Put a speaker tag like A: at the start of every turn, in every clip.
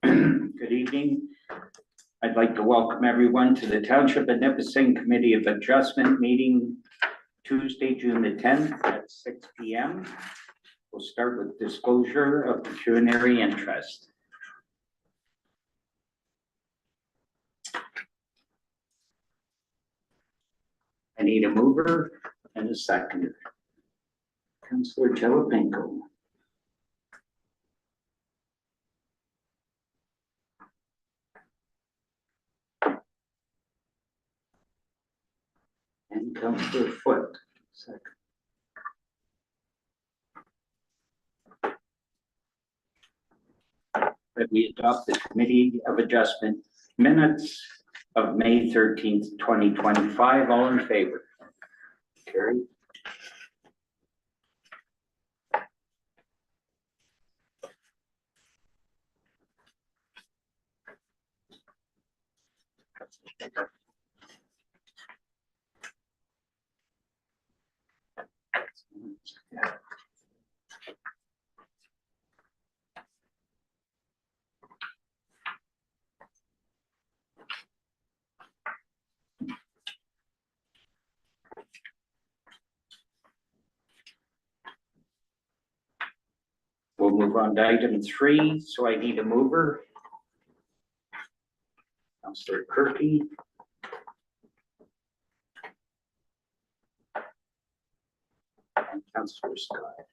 A: Good evening. I'd like to welcome everyone to the Township of Nipissing Committee of Adjustment meeting Tuesday, June the 10th at 6 p.m. We'll start with disclosure of pecuniary interest. I need a mover and a seconder. Councillor Jalapenko. And Councillor Foote. Second. That we adopt the Committee of Adjustment minutes of May 13th, 2025. All in favor? Carried. We'll move on to item 3. So I need a mover. Councillor Kirky. And Councillor Scott.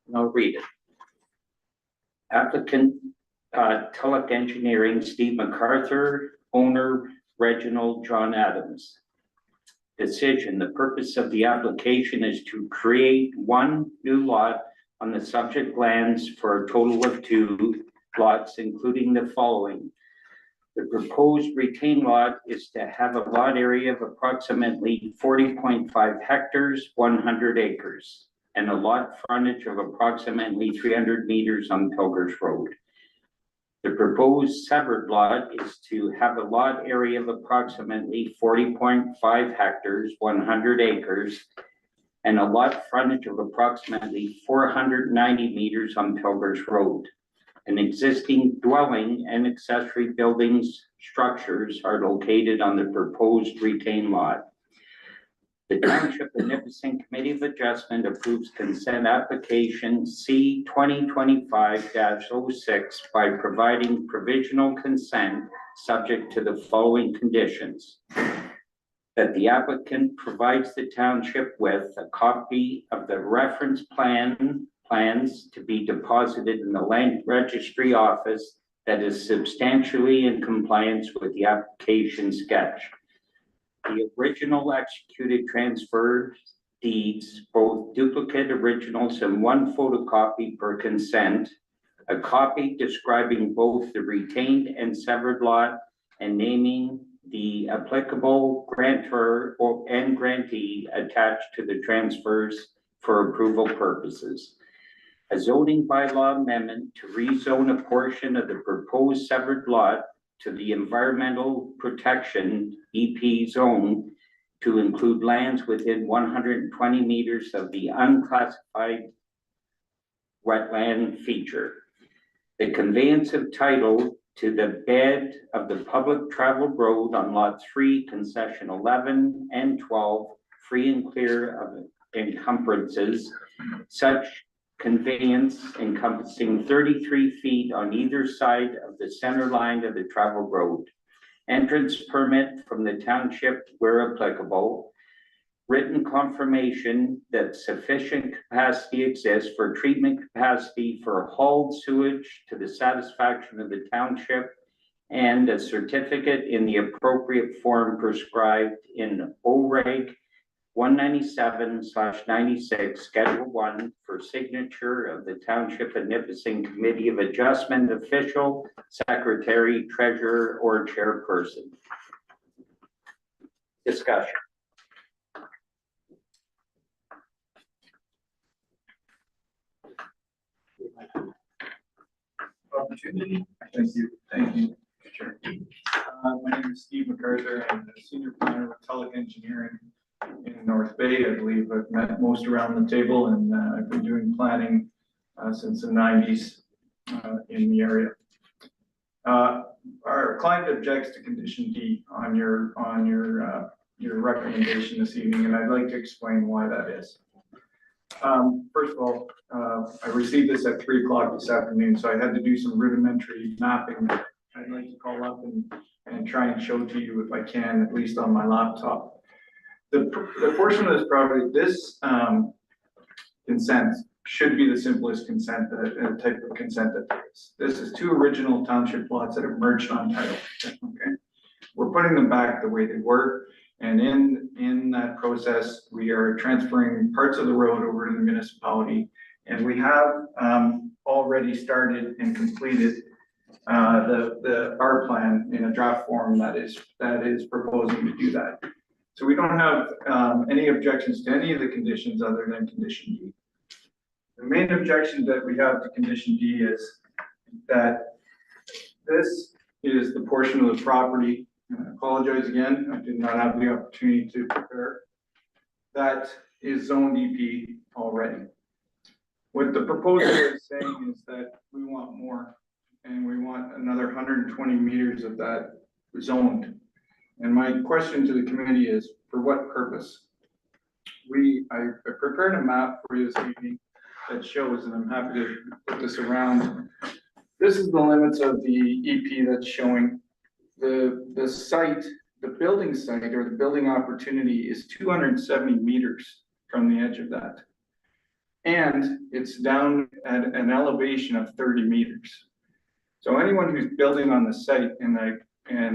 A: And I'll read it. Applicant Tulloch Engineering, Steve MacArthur, owner Reginald John Adams. Decision: the purpose of the application is to create one new lot on the subject lands for a total of 2 lots, including the following. The proposed retained lot is to have a lot area of approximately 40.5 hectares, 100 acres, and a lot frontage of approximately 300 meters on Pilgers Road. The proposed severed lot is to have a lot area of approximately 40.5 hectares, 100 acres, and a lot frontage of approximately 490 meters on Pilgers Road. An existing dwelling and accessory buildings structures are located on the proposed retained lot. The Township of Nipissing Committee of Adjustment approves consent application C 2025-06 by providing provisional consent subject to the following conditions. That the applicant provides the township with a copy of the reference plans to be deposited in the land registry office that is substantially in compliance with the application sketch. The original executed transfer deeds, both duplicate originals and 1 photocopy per consent, a copy describing both the retained and severed lot and naming the applicable grantor and grantee attached to the transfers for approval purposes. A zoning bylaw amendment to rezone a portion of the proposed severed lot to the environmental protection EP zone to include lands within 120 meters of the unclassified wetland feature. The conveyance of title to the bed of the public travel road on lot 3, concession 11 and 12, free and clear of encumbrances. Such conveyance encompassing 33 feet on either side of the center line of the travel road. Entrance permit from the township where applicable. Written confirmation that sufficient capacity exists for treatment capacity for hauled sewage to the satisfaction of the township, and a certificate in the appropriate form prescribed in OREG 197/96 Schedule 1 for signature of the Township of Nipissing Committee of Adjustment official, secretary, treasurer, or chairperson. Discussion.
B: Opportunity. Thank you. Sure. My name is Steve MacArthur. I'm the senior planner with Tulloch Engineering. in North Bay. I believe I've met most around the table, and I've been doing planning since the 90s in the area. Our client objects to condition D on your recommendation this evening, and I'd like to explain why that is. First of all, I received this at 3 o'clock this afternoon, so I had to do some rudimentary mapping that I'd like to call up and try and show to you if I can, at least on my laptop. The portion of this property, this consent should be the simplest consent type of consent that there is. This is 2 original township lots that have merged on title. Okay, we're putting them back the way they were, and in that process, we are transferring parts of the road over to the municipality, and we have already started and completed our plan in a draft form that is proposing to do that. So we don't have any objections to any of the conditions other than condition D. The main objection that we have to condition D is that this is the portion of the property, and I apologize again, I did not have the opportunity to prepare, that is zoned EP already. What the proposal is saying is that we want more, and we want another 120 meters of that zoned. And my question to the committee is, for what purpose? I prepared a map for you this evening that shows, and I'm happy to put this around. This is the limits of the EP that's showing. The site, the building site or the building opportunity is 270 meters from the edge of that. And it's down at an elevation of 30 meters. So anyone who's building on the site, and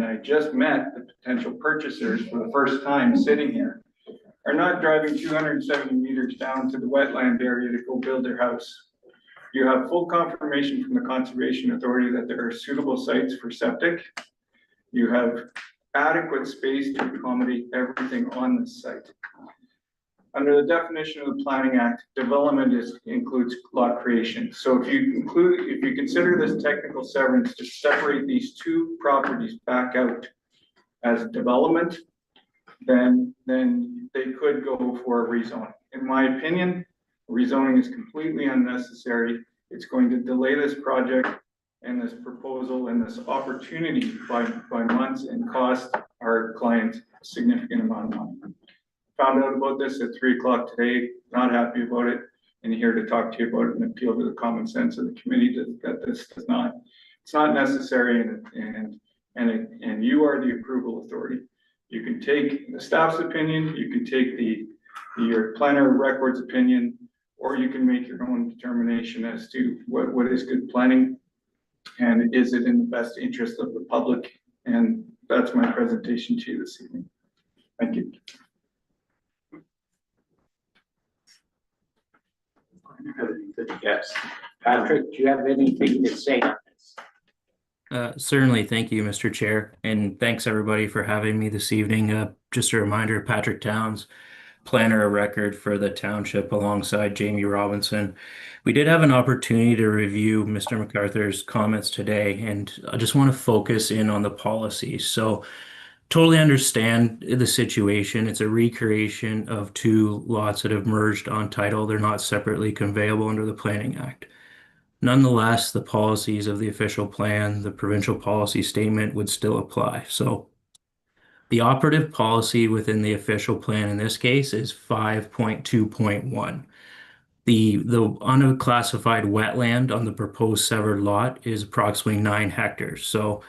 B: I just met the potential purchasers for the first time sitting here, are not driving 270 meters down to the wetland area to go build their house. You have full confirmation from the Conservation Authority that there are suitable sites for septic. You have adequate space to accommodate everything on this site. Under the definition of the Planning Act, development includes lot creation. So if you consider this technical severance to separate these 2 properties back out as development, then they could go for a rezoning. In my opinion, rezoning is completely unnecessary. It's going to delay this project and this proposal and this opportunity by months and cost our client a significant amount of money. Found out about this at 3 o'clock today, not happy about it, and here to talk to you about it and appeal to the common sense of the committee that this does not, it's not necessary, and you are the approval authority. You can take the staff's opinion, you can take your planner records opinion, or you can make your own determination as to what is good planning and is it in the best interest of the public. And that's my presentation to you this evening. Thank you.
A: Yes. Patrick, do you have anything to say on this?
C: Certainly. Thank you, Mr. Chair. And thanks everybody for having me this evening. Just a reminder, Patrick Towns, planner of record for the township alongside Jamie Robinson. We did have an opportunity to review Mr. MacArthur's comments today, and I just want to focus in on the policy. So totally understand the situation. It's a recreation of 2 lots that have merged on title. They're not separately conveyable under the Planning Act. Nonetheless, the policies of the official plan, the provincial policy statement would still apply. So the operative policy within the official plan in this case is 5.2.1. The unclassified wetland on the proposed severed lot is approximately 9 hectares. So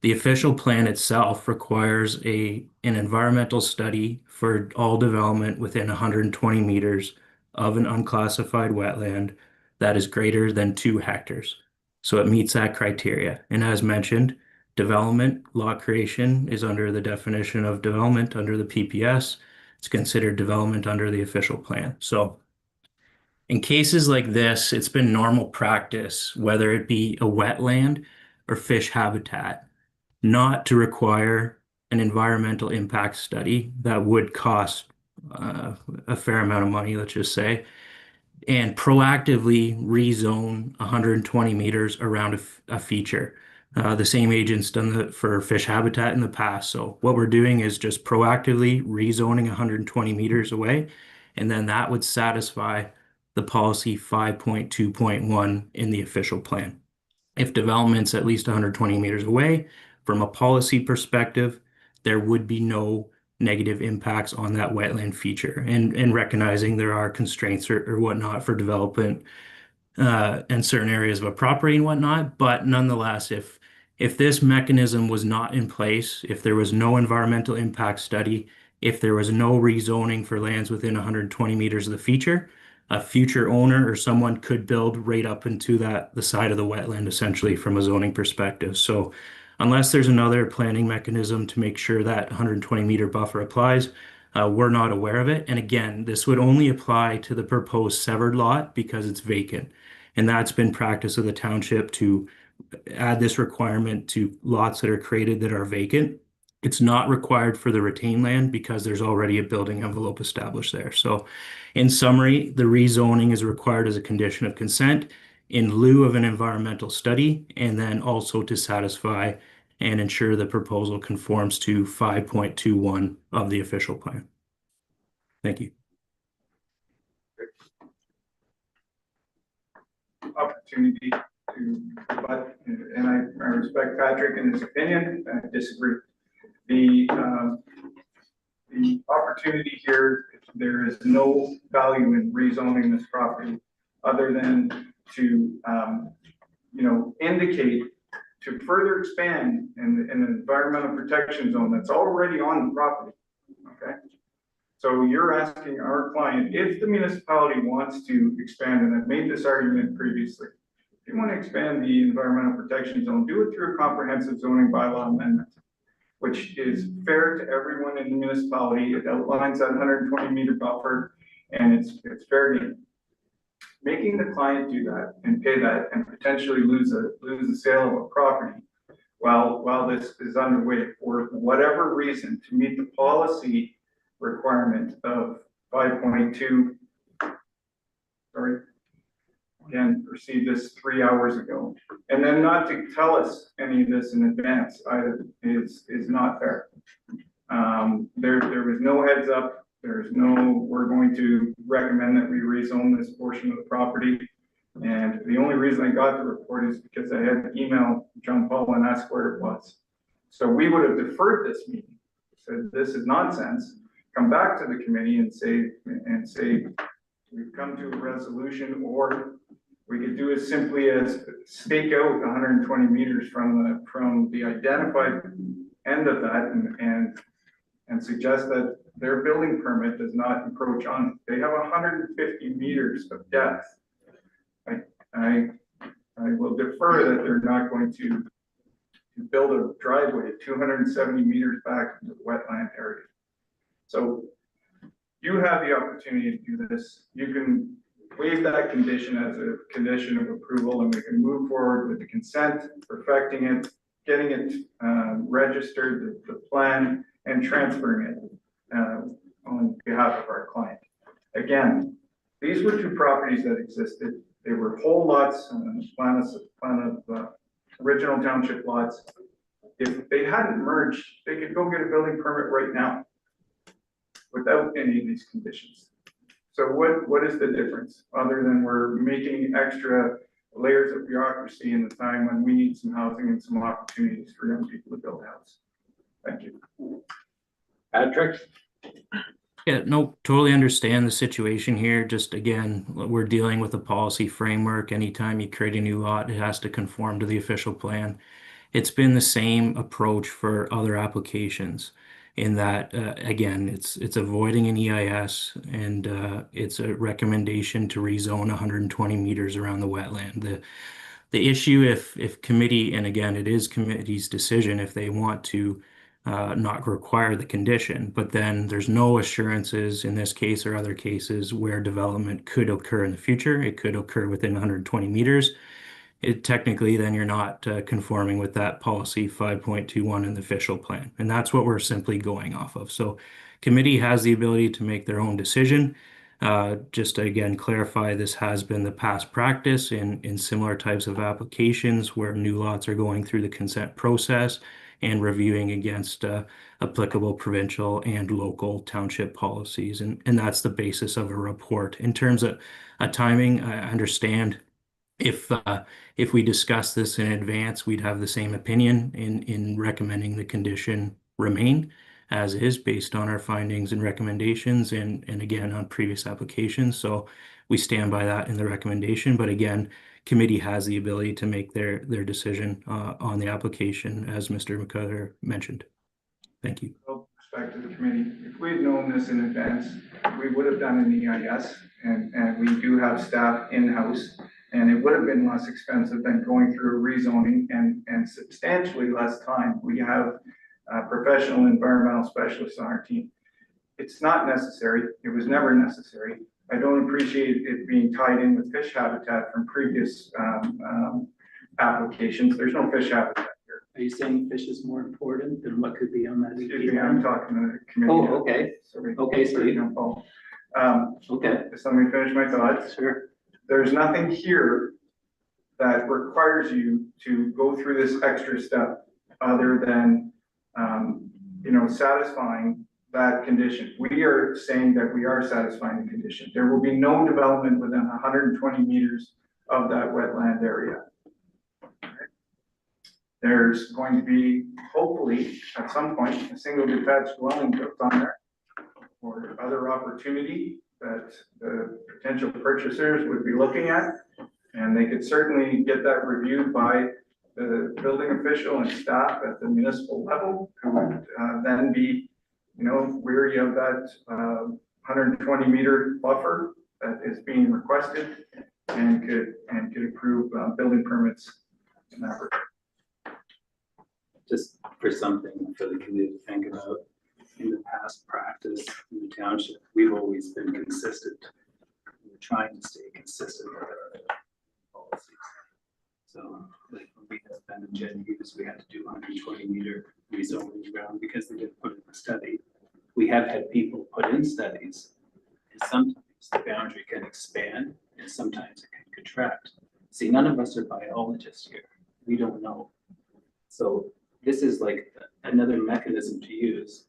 C: the official plan itself requires an environmental study for all development within 120 meters of an unclassified wetland that is greater than 2 hectares. So it meets that criteria. And as mentioned, development, lot creation is under the definition of development under the PPS. It's considered development under the official plan. So in cases like this, it's been normal practice, whether it be a wetland or fish habitat, not to require an environmental impact study that would cost a fair amount of money, let's just say, and proactively rezone 120 meters around a feature. The same agent's done that for fish habitat in the past. So what we're doing is just proactively rezoning 120 meters away, and then that would satisfy the policy 5.2.1 in the official plan. If development's at least 120 meters away, from a policy perspective, there would be no negative impacts on that wetland feature. And recognizing there are constraints or whatnot for development and certain areas of a property and whatnot. But nonetheless, if this mechanism was not in place, if there was no environmental impact study, if there was no rezoning for lands within 120 meters of the feature, a future owner or someone could build right up into the side of the wetland essentially from a zoning perspective. So unless there's another planning mechanism to make sure that 120-meter buffer applies, we're not aware of it. And again, this would only apply to the proposed severed lot because it's vacant. And that's been practice of the township to add this requirement to lots that are created that are vacant. It's not required for the retained land because there's already a building envelope established there. So in summary, the rezoning is required as a condition of consent in lieu of an environmental study, and then also to satisfy and ensure the proposal conforms to 5.21 of the official plan. Thank you.
B: Opportunity to, but, and I respect Patrick and his opinion, I disagree. The opportunity here, there is no value in rezoning this property other than to, indicate to further expand in an environmental protection zone that's already on the property, okay? So you're asking our client, if the municipality wants to expand, and I've made this argument previously, if you want to expand the environmental protection zone, do it through a comprehensive zoning bylaw amendment, which is fair to everyone in the municipality. It outlines that 120-meter buffer, and it's fair game. Making the client do that and pay that and potentially lose the sale of a property while this is underway for whatever reason to meet the policy requirement of 5.2. Sorry, again, received this 3 hours ago, and then not to tell us any of this in advance either is not fair. There was no heads up. There's no, we're going to recommend that we rezone this portion of the property. And the only reason I got the report is because I had to email John Paul and ask where it was. So we would have deferred this meeting, said this is nonsense, come back to the committee and say we've come to a resolution, or we could do as simply as stake out 120 meters from the identified end of that and suggest that their building permit does not encroach on. They have 150 meters of depth. I will defer that they're not going to build a driveway 270 meters back into the wetland area. So you have the opportunity to do this. You can waive that condition as a condition of approval, and we can move forward with the consent, perfecting it, getting it registered, the plan, and transferring it on behalf of our client. Again, these were two properties that existed. They were whole lots on the plan of original township lots. If they hadn't merged, they could go get a building permit right now without any of these conditions. So what is the difference other than we're making extra layers of bureaucracy in the time when we need some housing and some opportunities for young people to build a house? Thank you.
A: Patrick?
C: Yeah, no, totally understand the situation here. Just again, we're dealing with a policy framework. Anytime you create a new lot, it has to conform to the official plan. It's been the same approach for other applications in that, again, it's avoiding an EIS, and it's a recommendation to rezone 120 meters around the wetland. The issue, if committee, and again, it is committee's decision if they want to not require the condition, but then there's no assurances in this case or other cases where development could occur in the future. It could occur within 120 meters. Technically, then you're not conforming with that policy 5.21 in the official plan. And that's what we're simply going off of. So committee has the ability to make their own decision. Just to again clarify, this has been the past practice in similar types of applications where new lots are going through the consent process and reviewing against applicable provincial and local township policies. And that's the basis of a report. In terms of timing, I understand if we discuss this in advance, we'd have the same opinion in recommending the condition remain as is based on our findings and recommendations and again on previous applications. So we stand by that in the recommendation. But again, committee has the ability to make their decision on the application, as Mr. McCutcher mentioned. Thank you.
B: Well, back to the committee, if we'd known this in advance, we would have done an EIS, and we do have staff in-house, and it would have been less expensive than going through a rezoning and substantially less time. We have professional environmental specialists on our team. It's not necessary. It was never necessary. I don't appreciate it being tied in with fish habitat from previous applications. There's no fish habitat here.
D: Are you saying fish is more important than what could be on that?
B: Excuse me, I'm talking to the committee.
D: Oh, okay.
B: Sorry.
D: Okay,
B: Sorry,
D: Steve.
B: don't fall.
D: Okay,
B: Just let me finish my thoughts.
D: sure.
B: There's nothing here that requires you to go through this extra step other than, satisfying that condition. We are saying that we are satisfying the condition. There will be no development within 120 meters of that wetland area. There's going to be, hopefully, at some point, a single detached dwelling built on there or other opportunity that the potential purchasers would be looking at. And they could certainly get that reviewed by the building official and staff at the municipal level, who would then be, weary of that 120 meter buffer that is being requested and could approve building permits in that regard.
D: Just for something for the community to think about, in the past practice in the township, we've always been consistent. We're trying to stay consistent with our policies. So like when we had Ben and Jen Hughes, we had to do 120 meter rezoning ground because they didn't put in a study. We have had people put in studies, and sometimes the boundary can expand and sometimes it can contract. See, none of us are biologists here. We don't know. So this is like another mechanism to use.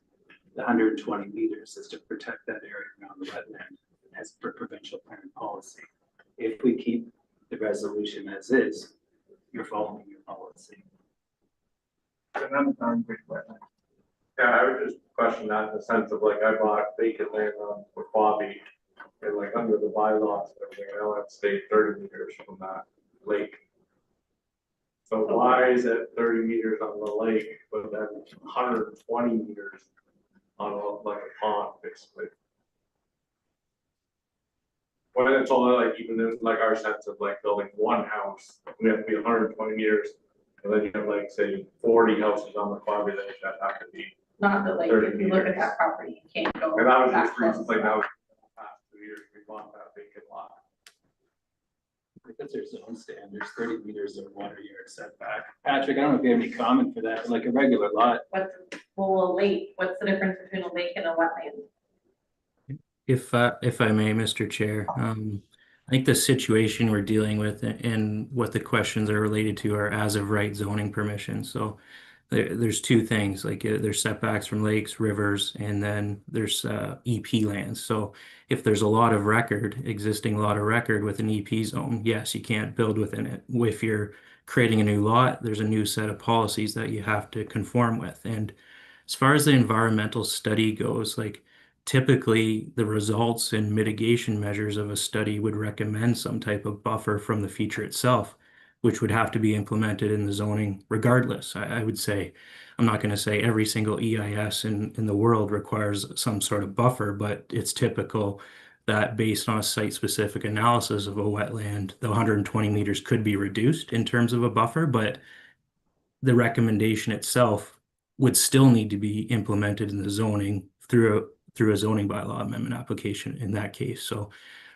D: The 120 meters is to protect that area around the wetland as per provincial plan policy. If we keep the resolution as is, you're following your policy.
B: And I'm on big wetland.
E: Yeah, I would just question that in the sense of like, I bought vacant land on Waquabi and like under the bylaws and everything, I only have to stay 30 meters from that lake. So why is it 30 meters on the lake, but then 120 meters on like a pond, basically? When it's all like, even in like our sense of like building one house, we have to be 120 meters. And then you have like, say, 40 houses on the Waquabi that have to be.
F: Not that like,
E: 30
F: if you look at
E: meters.
F: that property, you can't go.
E: And that was
F: that
E: just
F: close.
E: recently, that was the past 2 years, we bought that vacant lot.
D: Because there's zone standards, 30 meters of water yard setback. Patrick, I don't know if you have any comment for that, but like a regular lot.
F: Well, a lake, what's the difference between a lake and a wetland?
C: If I may, Mr. Chair, I think the situation we're dealing with and what the questions are related to are as of right zoning permissions. So there's two things, like there's setbacks from lakes, rivers, and then there's EP lands. So if there's a lot of record, existing lot of record with an EP zone, yes, you can't build within it. If you're creating a new lot, there's a new set of policies that you have to conform with. And as far as the environmental study goes, like typically the results and mitigation measures of a study would recommend some type of buffer from the feature itself, which would have to be implemented in the zoning regardless. I would say, I'm not going to say every single EIS in the world requires some sort of buffer, but it's typical that based on a site-specific analysis of a wetland, the 120 meters could be reduced in terms of a buffer, but the recommendation itself would still need to be implemented in the zoning through a zoning bylaw amendment application in that case. So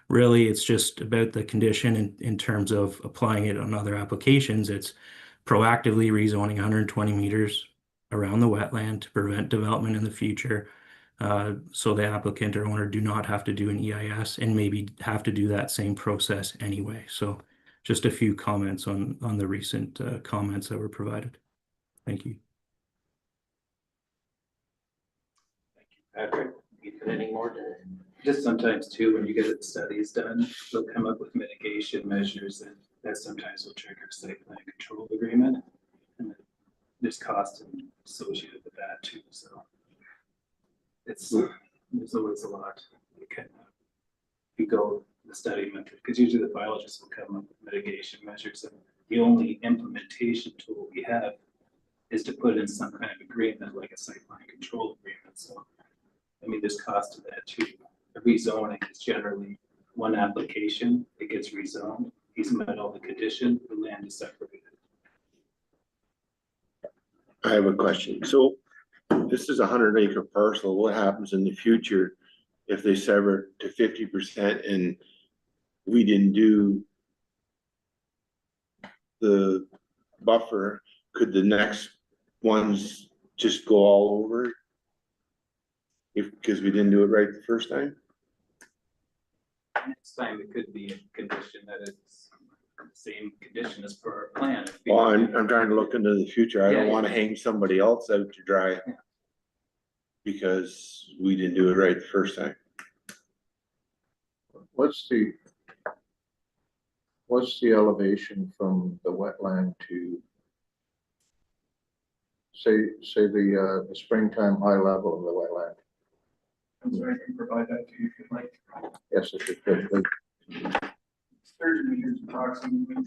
C: really, it's just about the condition in terms of applying it on other applications. It's proactively rezoning 120 meters around the wetland to prevent development in the future, So the applicant or owner do not have to do an EIS and maybe have to do that same process anyway. So just a few comments on the recent comments that were provided. Thank you.
A: Patrick, you got any more to?
D: Just sometimes too, when you get studies done, they'll come up with mitigation measures and that sometimes will trigger a site plan control agreement. And there's cost associated with that too, so. There's always a lot. You can, if you go the study method, because usually the biologists will come up with mitigation measures and the only implementation tool we have is to put in some kind of agreement, like a site plan control agreement, so. I mean, there's cost to that too. The rezoning is generally one application, it gets rezoned, he's met all the condition, the land is separated.
G: I have a question. So this is a 100-acre parcel. What happens in the future if they sever it to 50% and we didn't do the buffer? Could the next ones just go all over? Because we didn't do it right the first time?
D: Next time, it could be a condition that it's the same condition as per our plan.
G: Well, I'm trying to look into the future. I don't want to hang somebody else out to dry because we didn't do it right the first time.
H: What's the elevation from the wetland to say the springtime high level of the wetland?
B: I'm sorry, I can provide that to you if you'd like.
H: Yes, if it could,
B: It's 30 meters approximately.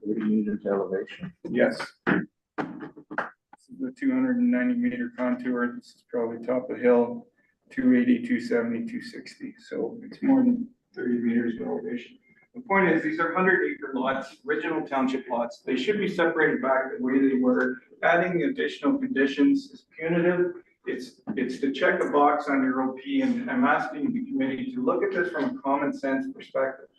H: 30 meters elevation.
B: Yes. This is the 290-meter contour. This is probably top of hill, 280, 270, 260. So it's more than 30 meters of elevation. The point is, these are 100-acre lots, original township lots. They should be separated back the way they were. Adding additional conditions is punitive. It's to check a box on your OP, and I'm asking the committee to look at this from a common sense perspective.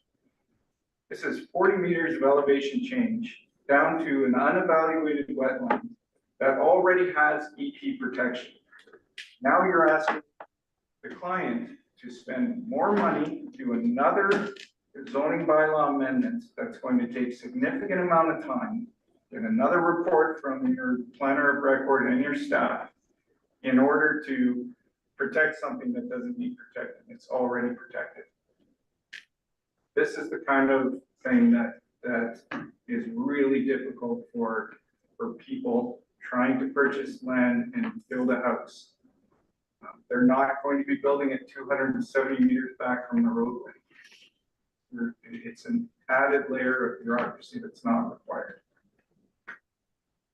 B: This is 40 meters of elevation change down to an unevaluated wetland that already has EP protection. Now you're asking the client to spend more money to another zoning bylaw amendment that's going to take significant amount of time, get another report from your planner of record and your staff in order to protect something that doesn't need protecting. It's already protected. This is the kind of thing that is really difficult for people trying to purchase land and build a house. They're not going to be building it 270 meters back from the roadway. It's an added layer of bureaucracy that's not required.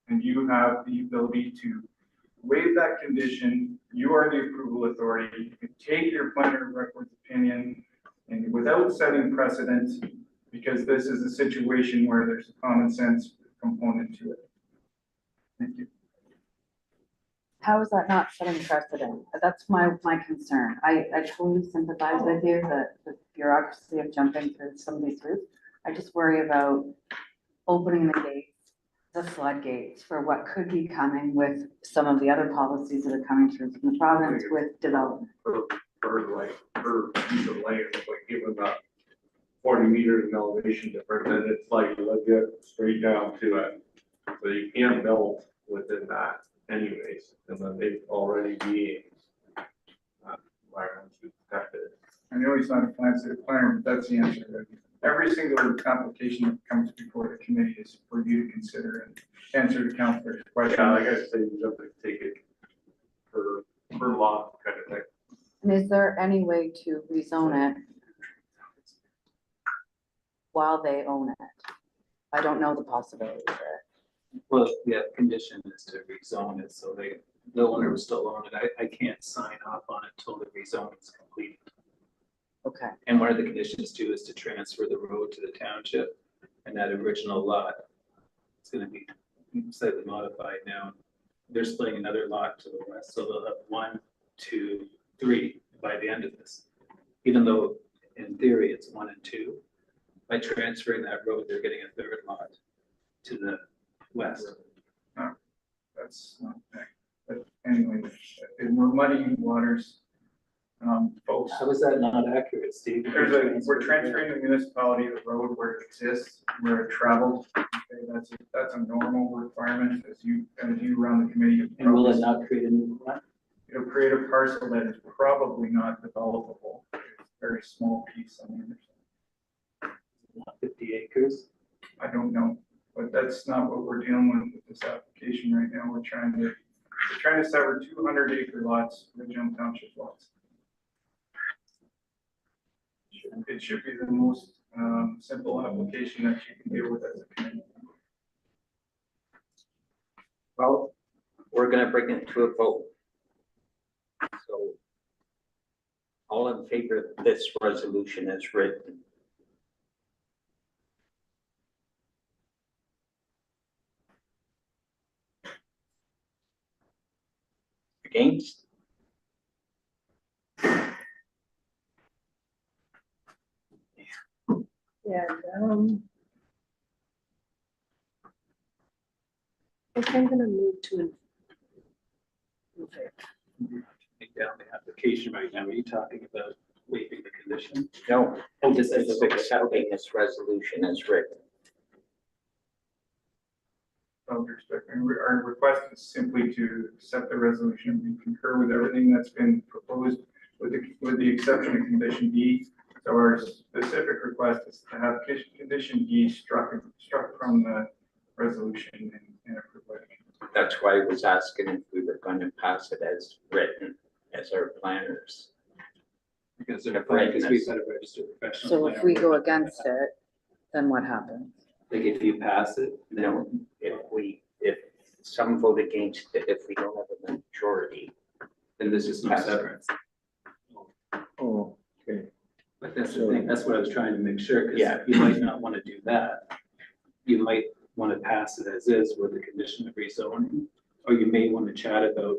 B: And you have the ability to waive that condition. You are the approval authority. You can take your planner of record's opinion and without setting precedent, because this is a situation where there's a common sense component to it. Thank you.
I: How is that not setting precedent? That's my concern. I totally sympathize with you, the bureaucracy of jumping through some of these hoops. I just worry about opening the gates, the floodgates for what could be coming with some of the other policies that are coming through from the province with development.
E: Per piece of land, it's like given that 40 meters in elevation difference, and it's like legit straight down to it. So you can't build within that anyways, and then they've already being environmentally protected.
B: I know he's not a fancy planner, but that's the answer. Every single application that comes before the committee is for you to consider and answer to councilor's question.
E: Yeah, like I say, you have to take it per lot kind of thing.
I: And is there any way to rezone it while they own it? I don't know the possibilities there.
D: Well, yeah, the condition is to rezone it, so the owner will still own it. I can't sign off on it until the rezone is complete.
I: Okay.
D: And one of the conditions too is to transfer the road to the township, and that original lot is gonna be slightly modified now. They're splitting another lot to the west, so they'll have 1, 2, 3 by the end of this. Even though in theory it's 1 and 2, by transferring that road, they're getting a third lot to the west.
B: That's not, but anyway, in we're muddying waters, folks.
D: How is that not accurate, Steve?
B: We're transferring the municipality the road where it exists, where it traveled. Okay, that's a normal requirement as you run the committee.
D: And will it not create a new lot?
B: It'll create a parcel that is probably not developable. It's a very small piece on the other side.
D: Not 50 acres?
B: I don't know, but that's not what we're dealing with this application right now. We're trying to sever 200-acre lots, original township lots. It should be the most simple application that you can deal with as a committee.
A: Well, we're gonna bring it to a vote. So all in favor of this resolution as written? Against?
J: Yeah, I think I'm gonna move to.
D: Take down the application right now. Are you talking about waiving the condition?
A: No,
D: Oh, this
A: it's
D: is
A: accepting this resolution as written.
B: With respect, our request is simply to accept the resolution. We concur with everything that's been proposed with the exception of condition D. So our specific request is to have condition D struck from the resolution and approved by the committee.
A: That's why I was asking if we were going to pass it as written, as our planners.
D: Because we've got a registered professional.
I: So if
D: planner.
I: we go against it, then what happens?
D: Like if you pass it,
A: No, if some vote against it, if we don't have a majority,
D: then there's just no
A: Pass it.
D: severance.
H: Oh, okay.
D: But that's the thing, that's what I was trying to make sure, because
A: Yeah.
D: you might not want to do that. You might want to pass it as is with the condition of rezoning, or you may want to chat about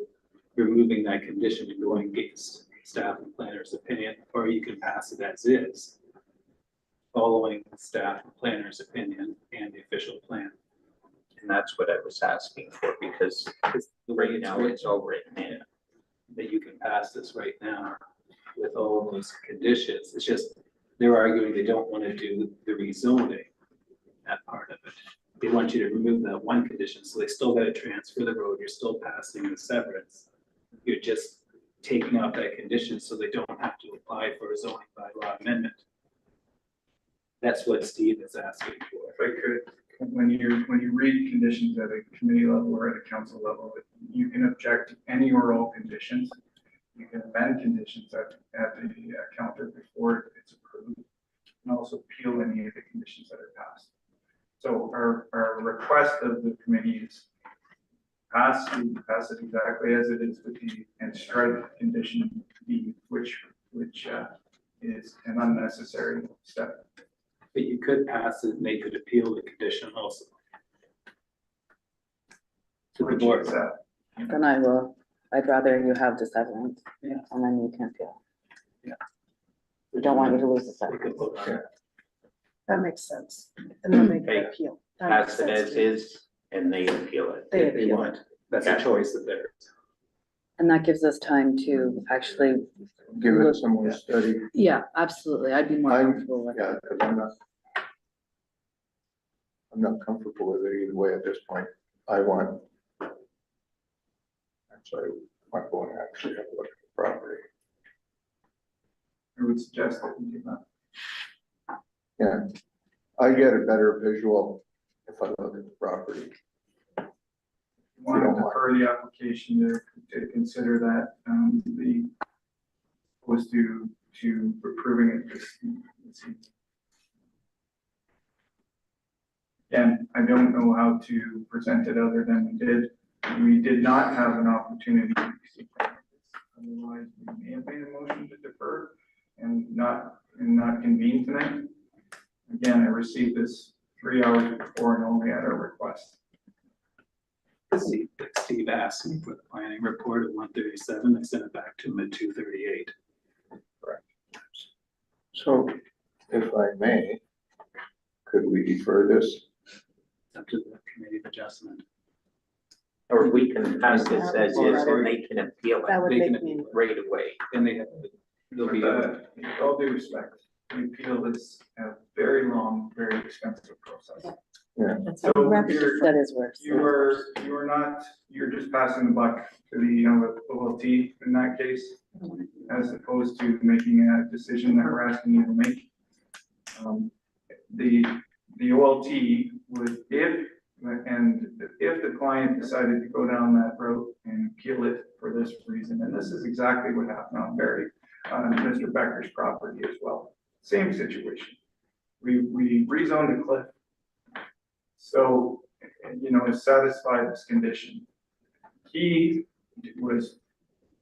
D: removing that condition and going against staff and planner's opinion, or you can pass it as is, following staff and planner's opinion and the official plan.
A: and that's what I was asking for, because right now it's all written in.
D: That you can pass this right now with all of those conditions. It's just, they're arguing they don't want to do the rezoning, that part of it. They want you to remove that one condition, so they still got to transfer the road, you're still passing the severance. You're just taking out that condition so they don't have to apply for a zoning bylaw amendment. That's what Steve is asking for.
B: If I could, when you read conditions at a committee level or at a council level, you can object to any or all conditions. You can amend conditions at the counter before it's approved, and also appeal any of the conditions that are passed. So our request of the committee is pass it exactly as it is with the, and strike condition B, which is an unnecessary step.
D: But you could pass it and they could appeal the condition also. To the
B: Which
D: board.
B: is that.
I: Then I'd rather you have the severance.
D: Yeah.
I: And then you can appeal.
D: Yeah.
I: We don't want you to lose the
D: They could
I: severance.
D: vote on it.
J: That makes sense. And then they can
A: Okay.
J: appeal. That makes
A: Pass it
J: sense
A: as
J: to me.
A: is, and they appeal it.
J: They
D: If they
J: appeal
D: want.
J: it.
D: That's a choice of theirs.
I: And that gives us time to actually,
H: Give it some more study.
I: yeah, absolutely. I'd be more
H: I'm-
I: comfortable with it.
H: Yeah, because I'm not comfortable with it either way at this point. Actually, I want to actually have a look at the property.
B: I would suggest that we do that.
H: Yeah, I get a better visual if I look at the property.
B: Want to defer the application to consider that, opposed to approving it this evening. Again, I don't know how to present it other than we did. We did not have an opportunity to see this. Otherwise, we may have made a motion to defer and not convene tonight. Again, I received this 3 hours before and only at our request.
D: Steve asked me for the planning report at 1:37. I sent it back to him at 2:38.
H: So if I may, could we defer this?
D: Up to the committee of adjustment.
A: All Or we can pass this as is and they can appeal
J: That
A: it
J: would
D: They
J: make
D: can-
J: me,
A: right away.
D: And they have, they'll be,
B: With all due respect, the appeal is a very long, very expensive process.
J: that's
B: So
J: how that is worse.
B: You are not, you're just passing the buck to the OLT in that case, as opposed to making a decision that we're asking you to make. The OLT would, if the client decided to go down that road and appeal it for this reason, and this is exactly what happened on Barry, on Mr. Becker's property as well. Same situation. We rezoned the cliff. So, to satisfy this condition. He was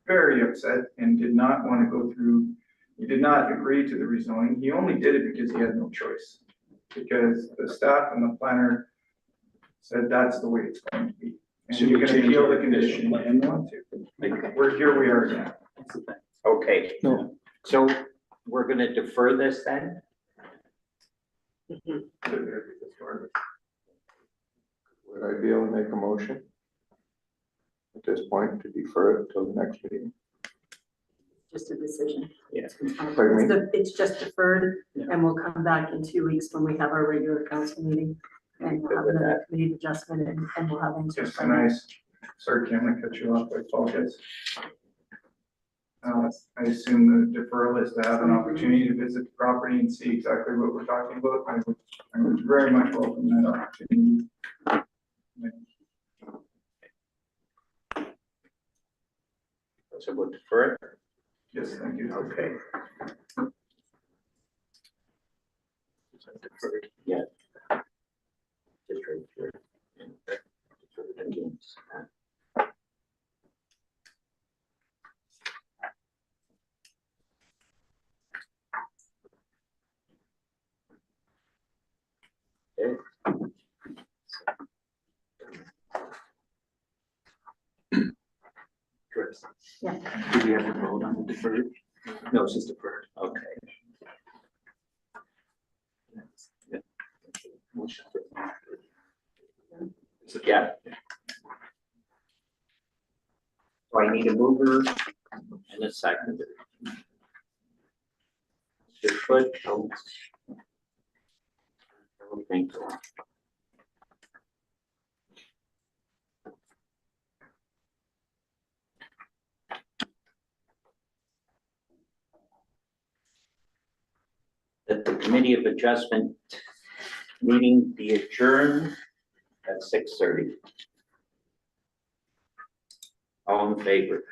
B: very upset and did not want to go through, he did not agree to the rezoning. He only did it because he had no choice. Because the staff and the planner said that's the way it's going to be. And
D: Should
B: you
D: we
B: can
D: change
B: appeal
D: our
B: the condition
D: official
B: if you
D: plan?
B: want to.
D: like,
B: Here we are again.
D: that's the thing.
A: Okay,
H: No.
A: so we're gonna defer this then?
H: Would I be able to make a motion at this point to defer it until the next meeting?
K: Just a decision.
A: Yeah.
H: Pardon me?
K: It's just deferred,
D: Yeah.
K: and we'll come back in 2 weeks when we have our regular council meeting. And we'll have another committee adjustment and we'll have answers.
B: Just a nice, sorry, Kim, I cut you off, I apologize. I assume the deferral is to have an opportunity to visit the property and see exactly what we're talking about. I would very much welcome that opportunity.
A: So we'll defer it?
B: Yes, thank you.
A: Okay. Deferred, yeah. Just right here. Deferred against. Okay.
D: Chris.
K: Yeah.
D: Do we have to vote on the deferred? No, it's just deferred.
A: Okay.
D: Yeah.
A: Yeah. So I need a mover and a seconder. Mr. Foot, oh. I don't think so. That the Committee of Adjustment meeting be adjourned at 6:30. All in favor?